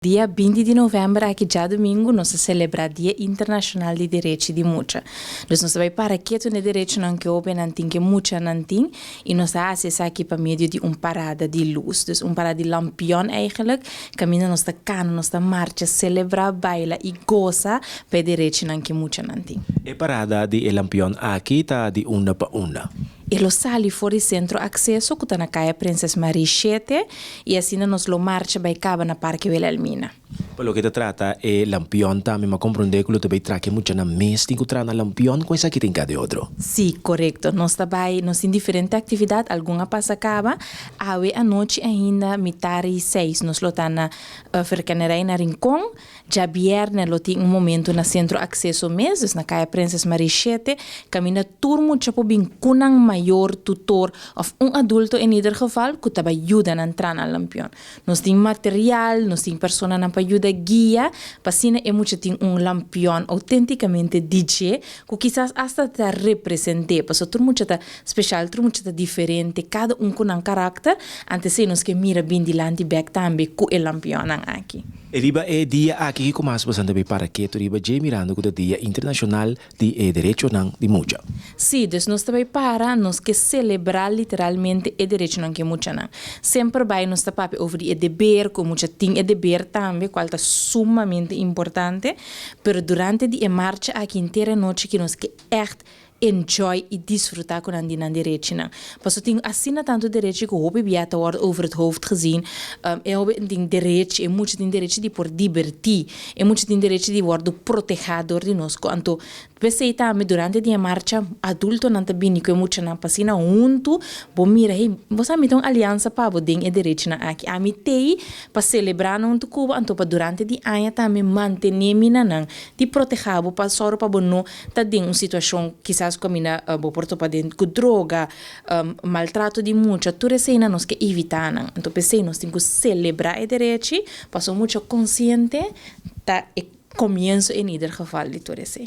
Dia 20 de novembro, aqui já domingo, nós celebramos o Dia Internacional de Direitos de Mulher. Nós vamos para que o direito não que open não tem que mulher não tem e nós acessamos aqui para meio de parada de luz, dus parada de lampião eigenlijk, caminha nós cano, nós marcha, celebrar, baila e goza para direito não que mulher não tem. E parada de lampião aqui tá de una para una. E lo sali fuori centro accesso que está na caia Princesa Maria Sete e assim nós lo marcha vai caba na Parque Vila Almina. Pelo que te trata é lampião também, mas compreender que o também traque muito na mês, tem que trazer na lampião, coisa que tem cada outro. Sim, correto. Nós também, nós tem diferente atividade, alguma passa caba, a noite ainda metade 6, nós lo tá na Fercanerai na Rincón, já viernes lo tem momento na centro accesso mesmo, na caia Princesa Maria Sete, caminha turmo tipo bem kunang maior tutor of adulto in ieder geval que te ajuda a entrar na lampião. Nós tem material, nós tem persona na ajuda guia, pasina e muito tem lampião autenticamente DJ, que quizás hasta te represente, porque tudo muito tá especial, tudo muito tá diferente, cada com um caráter, antes se nós que mira bem de lante back também com o lampião aqui. E riba é dia aqui que começa bastante bem para que tu riba já mirando que o Dia Internacional de Direito de Mulher. Sim, dus nós também para nós que celebrar literalmente o direito não que mulher não. Sempre vai nós tapar over o dever, como mulher tem o dever também, qual é sumamente importante, pero durante a marcha aqui inteira noite que nós que echt enjoy e desfrutar com a direito. Mas eu tenho assim tanto direito que eu houve biata over het hoofd gezien. Eu tenho direito, eu muito tenho direito de por divertir, eu muito tenho direito de ser protegido de nós. Então, pensei também durante a marcha, adulto não tá bem, que eu muito não passina junto, bom mira, hey, você me tem uma aliança para poder o direito aqui. A mim tem para celebrar no Cuba, então para durante a ano também manter-me não, de proteger, para só para não tá em uma situação quizás camina porto para dentro com droga, maltrato de muita, tudo isso ainda nós que evitar não. Então pensei nós temos que celebrar o direito, para ser muito consciente, tá começo em ieder geval de tudo isso.